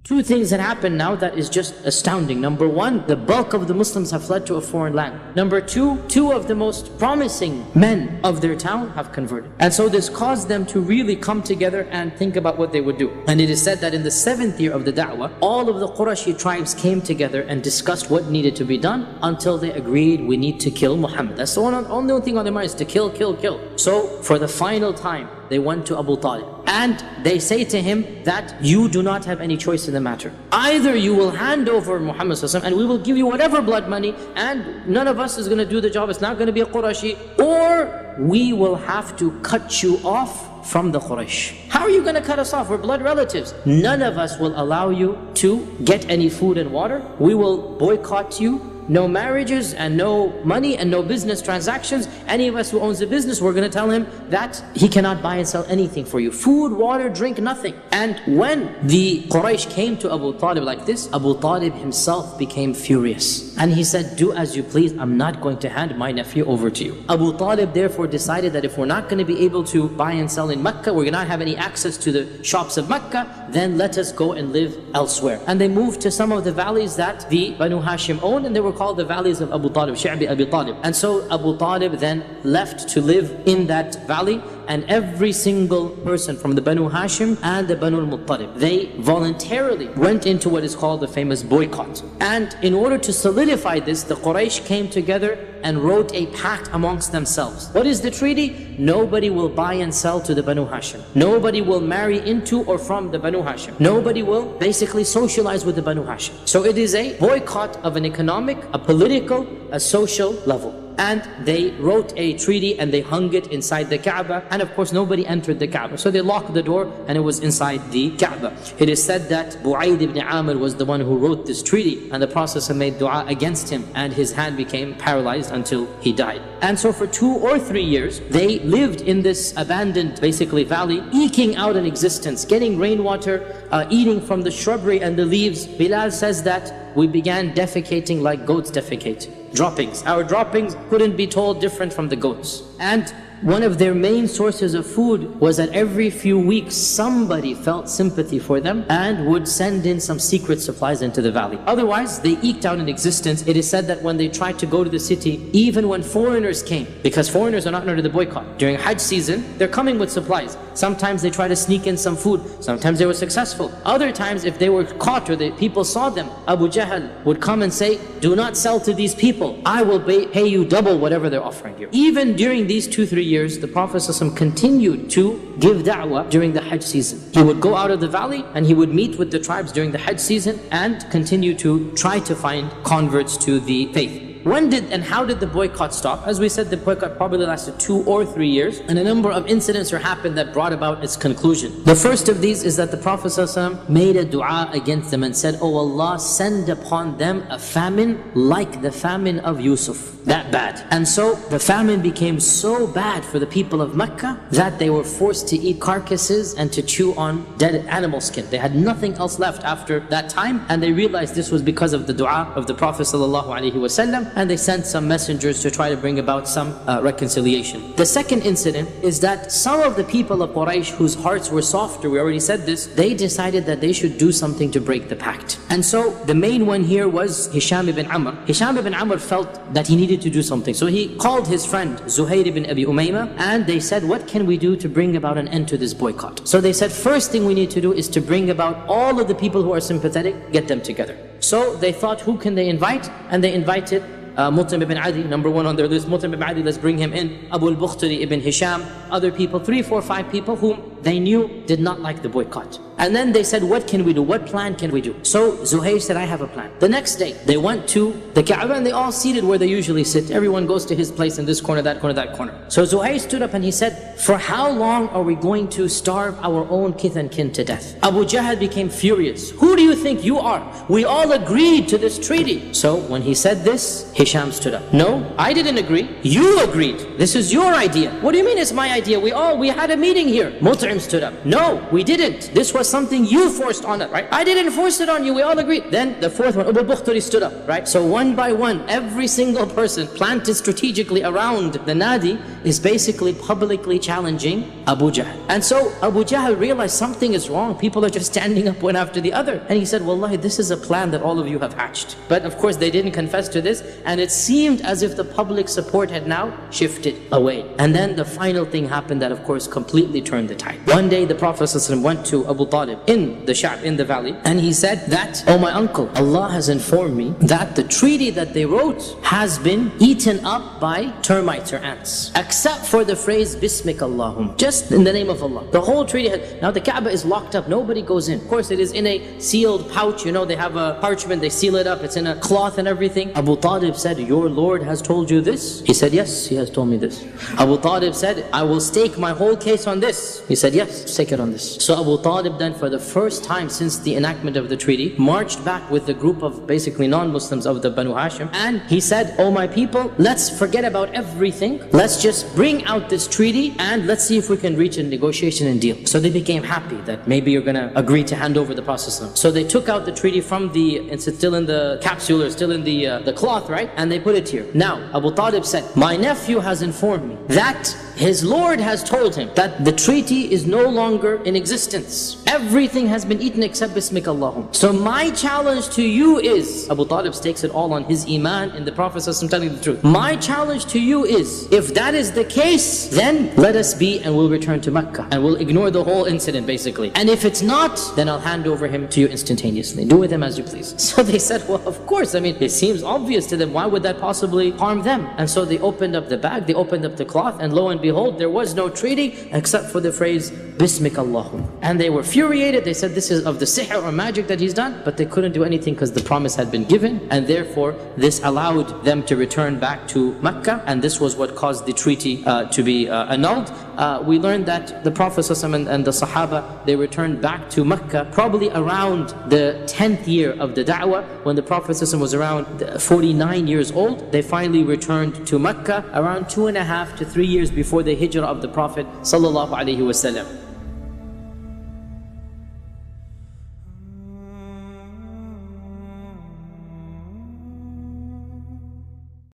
Two things that happen now that is just astounding. Number one, the bulk of the Muslims have fled to a foreign land. Number two, two of the most promising men of their town have converted. And so this caused them to really come together and think about what they would do. And it is said that in the 7th year of the da'wah, all of the Qurashi tribes came together and discussed what needed to be done until they agreed we need to kill Muhammad. That's the only thing on their mind is to kill, kill, kill. So for the final time, they went to Abu Talib and they say to him that you do not have any choice in the matter. Either you will hand over Muhammad and we will give you whatever blood money and none of us is going to do the job, it's not going to be a Qurashi, or we will have to cut you off from the Quraysh. How are you going to cut us off? We're blood relatives. None of us will allow you to get any food and water. We will boycott you. No marriages and no money and no business transactions. Any of us who owns a business, we're going to tell him that he cannot buy and sell anything for you. Food, water, drink, nothing. And when the Quraysh came to Abu Talib like this, Abu Talib himself became furious. And he said, do as you please, I'm not going to hand my nephew over to you. Abu Talib therefore decided that if we're not going to be able to buy and sell in Mecca, we're going to not have any access to the shops of Mecca, then let us go and live elsewhere. And they moved to some of the valleys that the Banu Hashim owned, and they were called the valleys of Abu Talib, Shi'bi Abi Talib. And so Abu Talib then left to live in that valley, and every single person from the Banu Hashim and the Banu al-Muttalib, they voluntarily went into what is called the famous boycott. And in order to solidify this, the Quraysh came together and wrote a pact amongst themselves. What is the treaty? Nobody will buy and sell to the Banu Hashim. Nobody will marry into or from the Banu Hashim. Nobody will basically socialize with the Banu Hashim. So it is a boycott of an economic, a political, a social level. And they wrote a treaty and they hung it inside the Kaaba, and of course nobody entered the Kaaba. So they locked the door and it was inside the Kaaba. It is said that Bu'ayd ibn Amr was the one who wrote this treaty, and the Prophet made dua against him and his hand became paralyzed until he died. And so for 2 or 3 years they lived in this abandoned basically valley, eking out an existence, getting rainwater, eating from the shrubbery and the leaves. Bilal says that we began defecating like goats defecate. Droppings. Our droppings couldn't be told different from the goats. And one of their main sources of food was that every few weeks somebody felt sympathy for them and would send in some secret supplies into the valley. Otherwise, they eked out an existence. It is said that when they tried to go to the city, even when foreigners came, because foreigners are not under the boycott, during Hajj season, they're coming with supplies. Sometimes they try to sneak in some food. Sometimes they were successful. Other times, if they were caught or the people saw them, Abu Jahl would come and say, do not sell to these people. I will pay you double whatever they're offering you. Even during these 2-3 years, the Prophet ﷺ continued to give da'wah during the Hajj season. He would go out of the valley and he would meet with the tribes during the Hajj season and continue to try to find converts to the faith. When did and how did the boycott stop? As we said, the boycott probably lasted 2 or 3 years, and a number of incidents happened that brought about its conclusion. The first of these is that the Prophet ﷺ made a dua against them and said, "Oh Allah, send upon them a famine like the famine of Yusuf." That bad. And so the famine became so bad for the people of Mecca that they were forced to eat carcasses and to chew on dead animal skin. They had nothing else left after that time, and they realized this was because of the dua of the Prophet ﷺ, and they sent some messengers to try to bring about some reconciliation. The second incident is that some of the people of Quraysh whose hearts were softer, we already said this, they decided that they should do something to break the pact. And so the main one here was Hisham ibn Amr. Hisham ibn Amr felt that he needed to do something. So he called his friend Zuhair ibn Abi Umayma and they said, what can we do to bring about an end to this boycott? So they said, first thing we need to do is to bring about all of the people who are sympathetic, get them together. So they thought, who can they invite? And they invited Mut'im ibn Adi, number 1 on their list. Mut'im ibn Adi, let's bring him in. Abu al-Bukhtari ibn Hisham, other people, 3, 4, 5 people whom they knew did not like the boycott. And then they said, what can we do? What plan can we do? So Zuhair said, I have a plan. The next day, they went to the Kaaba and they all seated where they usually sit. Everyone goes to his place in this corner, that corner, that corner. So Zuhair stood up and he said, for how long are we going to starve our own kith and kin to death? Abu Jahl became furious. Who do you think you are? We all agreed to this treaty. So when he said this, Hisham stood up. No, I didn't agree. You agreed. This is your idea. What do you mean it's my idea? We had a meeting here. Mut'im them stood up. No, we didn't. This was something you forced on us, right? I didn't force it on you, we all agreed. Then the fourth one, al-Bukhturi stood up, right? So one by one, every single person planted strategically around the Nadi is basically publicly challenging Abu Jahl. And so Abu Jahl realized something is wrong. People are just standing up one after the other. And he said, Wallahi, this is a plan that all of you have hatched. But of course they didn't confess to this, and it seemed as if the public support had now shifted away. And then the final thing happened that of course completely turned the tide. One day the Prophet ﷺ went to Abu Talib in the Sha'b, in the valley, and he said that, oh my uncle, Allah has informed me that the treaty that they wrote has been eaten up by termites or ants, except for the phrase Bismik Allahum, just in the name of Allah. The whole treaty had, now the Kaaba is locked up, nobody goes in. Of course it is in a sealed pouch, you know, they have a parchment, they seal it up, it's in a cloth and everything. Abu Talib said, your Lord has told you this? He said, yes, he has told me this. Abu Talib said, I will stake my whole case on this. He said, yes, stake it on this. So Abu Talib then, for the first time since the enactment of the treaty, marched back with a group of basically non-Muslims of the Banu Hashim, and he said, oh my people, let's forget about everything, let's just bring out this treaty and let's see if we can reach a negotiation and deal. So they became happy that maybe you're going to agree to hand over the Prophet. So they took out the treaty from the, it's still in the capsule or still in the cloth, right? And they put it here. Now Abu Talib said, my nephew has informed me that his Lord has told him that the treaty is no longer in existence. Everything has been eaten except Bismik Allahum. So my challenge to you is, Abu Talib stakes it all on his iman in the Prophet telling the truth. My challenge to you is, if that is the case, then let us be and we'll return to Mecca. And we'll ignore the whole incident basically. And if it's not, then I'll hand over him to you instantaneously. Do with him as you please. So they said, well, of course, I mean, it seems obvious to them. Why would that possibly harm them? And so they opened up the bag, they opened up the cloth, and lo and behold, there was no treaty except for the phrase, Bismik Allahum. And they were furiated. They said this is of the sihr or magic that he's done, but they couldn't do anything because the promise had been given, and therefore this allowed them to return back to Mecca, and this was what caused the treaty to be annulled. We learned that the Prophet ﷺ and the Sahaba, they returned back to Mecca probably around the 10th year of the da'wah, when the Prophet ﷺ was around 49 years old. They finally returned to Mecca around 2.5 to 3 years before the hijrah of the Prophet ﷺ.